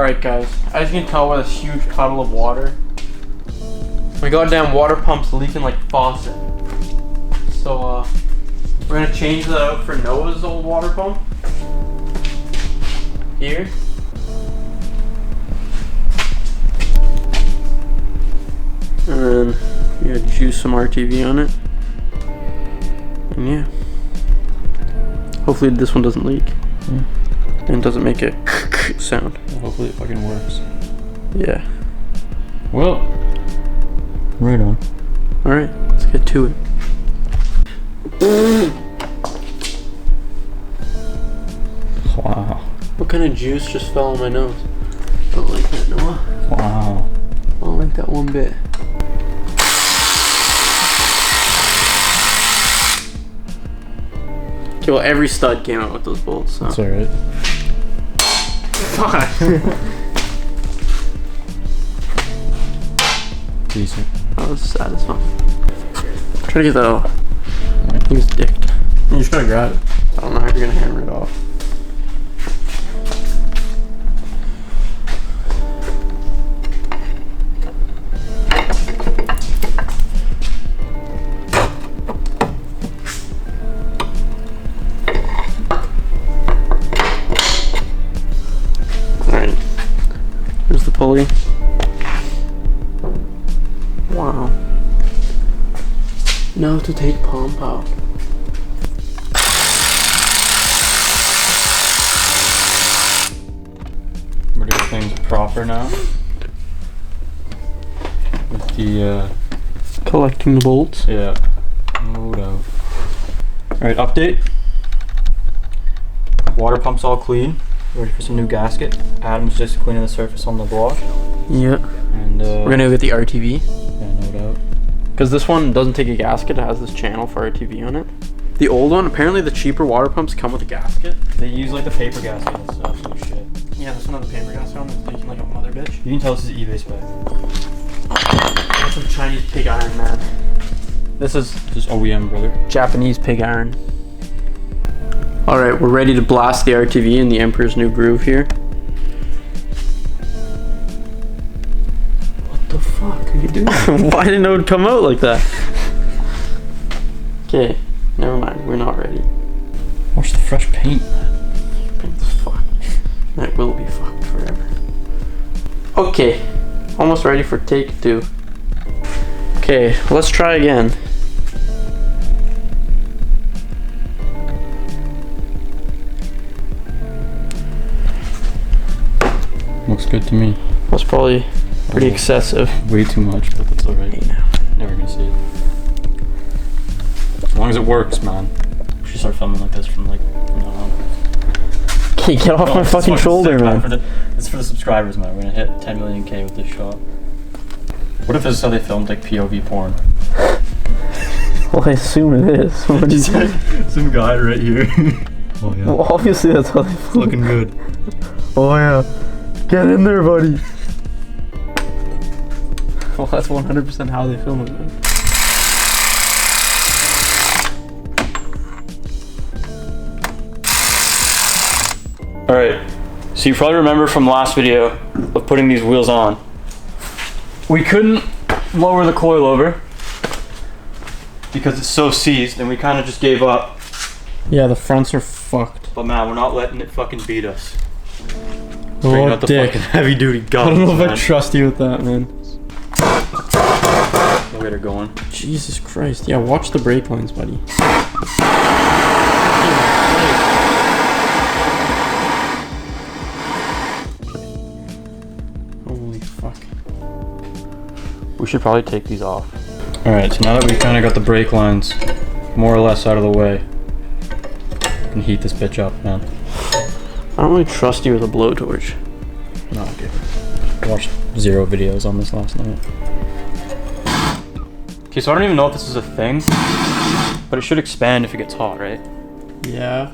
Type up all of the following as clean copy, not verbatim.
Alright guys, as you can tell by this huge puddle of water, my goddamn water pump's leaking like faucet. So we're gonna change that out for Noah's old water pump. Here. And then we gotta juice some RTV on it. And yeah. Hopefully this one doesn't leak. And doesn't make a sound. Well, hopefully it fucking works. Yeah. Well, right on. Alright, let's get to it. Wow. What kind of juice just fell on my nose? I don't like that, Noah. Wow. I don't like that one bit. Okay, well every stud came out with those bolts, so. That's alright. Fuck. Decent. That was satisfying. Try to get that off. I think it's dicked. You just gotta grab it. I don't know how you're gonna hammer it off. Alright. Here's the pulley. Wow. Now to take pump out. We're doing things proper now. With the, Collecting the bolts. yeah. Load out. Alright, update. Water pump's all clean. Ready for some new gasket. Adam's just cleaning the surface on the block. Yeah. And, We're gonna go get the RTV. yeah, no doubt. Because this one doesn't take a gasket, it has this channel for RTV on it. The old one, apparently the cheaper water pumps come with a gasket. They use like the paper gasket and stuff, so shit. Yeah, this one has a paper gasket on it, it's leaking like a mother bitch. You can tell this is eBay spec. That's some Chinese pig iron, man. This is Just OEM, brother. Japanese pig iron. Alright, we're ready to blast the RTV in the Emperor's New Groove here. What the fuck are you doing? Why didn't it come out like that? Okay, never mind, we're not ready. Watch the fresh paint. Paint's fucked. And it will be fucked forever. Okay, almost ready for take 2. Okay, let's try again. Looks good to me. That's probably pretty excessive. Way too much, but that's alright. Hey now. Never gonna see it. As long as it works, man. We should start filming like this from now on. Okay, get off my fucking shoulder, man. It's for the subscribers, man. We're gonna hit 10 million K with this shot. What if this is how they filmed like POV porn? Well, I assume it is. What do you say? Some guy right here. Oh yeah. Well, obviously that's how they film. Looking good. Oh yeah. Get in there, buddy. Well, that's 100% how they film it, man. Alright, so you probably remember from last video of putting these wheels on. We couldn't lower the coil over because it's so seized and we kind of just gave up. Yeah, the fronts are fucked. But man, we're not letting it fucking beat us. Oh, Bringing out the dick. fucking heavy duty I guns, don't know if man. I trust you with that, man. We'll get her going. Jesus Christ. Yeah, watch the brake lines, buddy. Holy fuck. We should probably take these off. Alright, so now that we've kind of got the brake lines more or less out of the way, we can heat this bitch up, man. I don't really trust you with a blowtorch. No, okay. I watched 0 videos on this last night. Okay, so I don't even know if this is a thing, but it should expand if it gets hot, right? Yeah.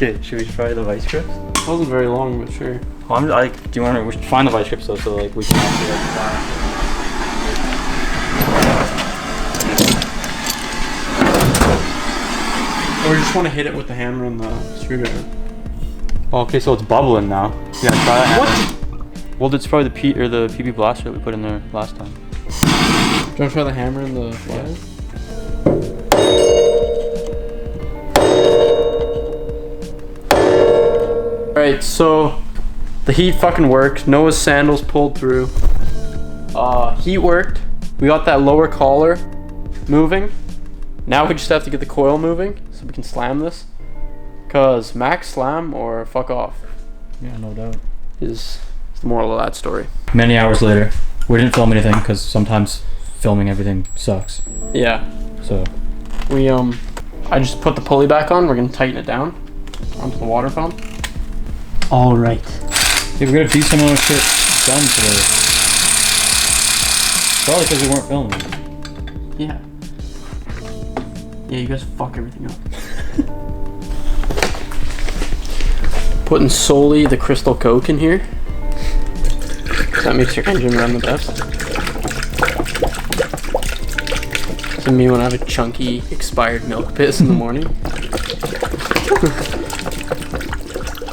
Okay, should we try the vice grips? It wasn't very long, but sure. Well, do you want to? We should find the vice grips though, so like we can actually like fly. Or you just want to hit it with the hammer and the screwdriver. Oh, okay, so it's bubbling now. Yeah, try that. What? Well, it's probably the PB blaster that we put in there last time. Do you want to try the hammer and the fly? Alright, so the heat fucking worked. Noah's sandals pulled through. Heat worked. We got that lower collar moving. Now we just have to get the coil moving so we can slam this. Cause max slam or fuck off. Yeah, no doubt. Is the moral of that story. Many hours later, we didn't film anything because sometimes filming everything sucks. Yeah. So I just put the pulley back on. We're gonna tighten it down onto the water pump. All right. Yeah, we got a decent amount of shit done today. Probably because we weren't filming. Yeah. Yeah, you guys fuck everything up. Putting solely the Crystal Coke in here. That makes your engine run the best. So me when I have a chunky expired milk piss in the morning.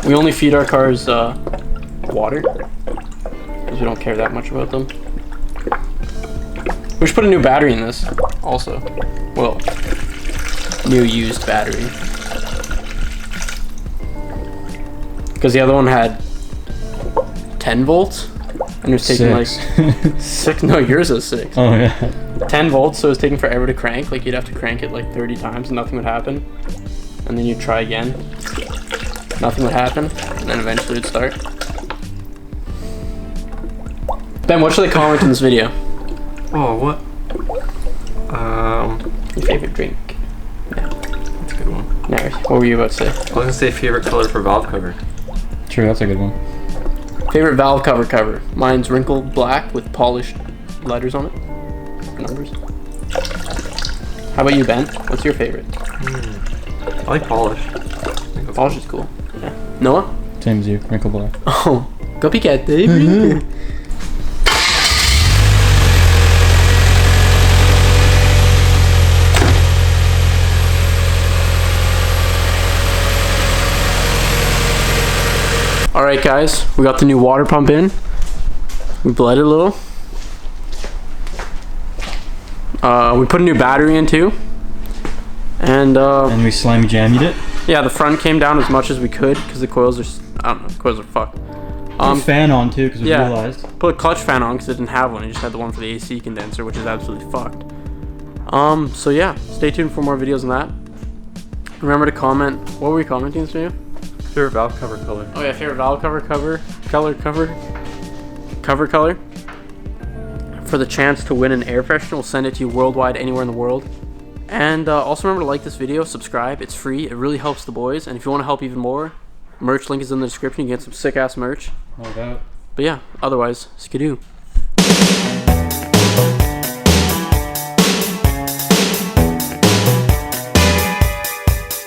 We only feed our cars water because we don't care that much about them. We should put a new battery in this also. Well, new used battery. Because the other one had 10 volts and it was taking like 6. No, yours is 6. Oh yeah. 10 volts, so it was taking forever to crank. Like you'd have to crank it like 30 times and nothing would happen. And then you'd try again. Nothing would happen. And then eventually it'd start. Ben, what should they comment in this video? Oh, what? Your favorite drink? Yeah, that's a good one. No, what were you about to say? I was gonna say favorite color for valve cover. True, that's a good one. Favorite valve cover? Mine's wrinkled black with polished letters on it. Numbers. How about you, Ben? What's your favorite? I like polish. Polish is cool. Yeah. Noah? Same as you, wrinkle black. Oh, copycat, baby. Alright guys, we got the new water pump in. We bled it a little. We put a new battery in too. And we slimy jammed it. yeah, the front came down as much as we could because the coils are, I don't know, the coils are fucked. Put a fan on too because we realized. Put a clutch fan on because it didn't have one. It just had the one for the AC condenser, which is absolutely fucked. So yeah, stay tuned for more videos on that. Remember to comment. What were we commenting this video? Favorite valve cover color. Oh yeah, favorite valve cover color for the chance to win an air freshener. We'll send it to you worldwide, anywhere in the world. And also remember to like this video, subscribe. It's free. It really helps the boys. And if you want to help even more, merch link is in the description. You can get some sick ass merch. No doubt. But yeah, otherwise, skidoo.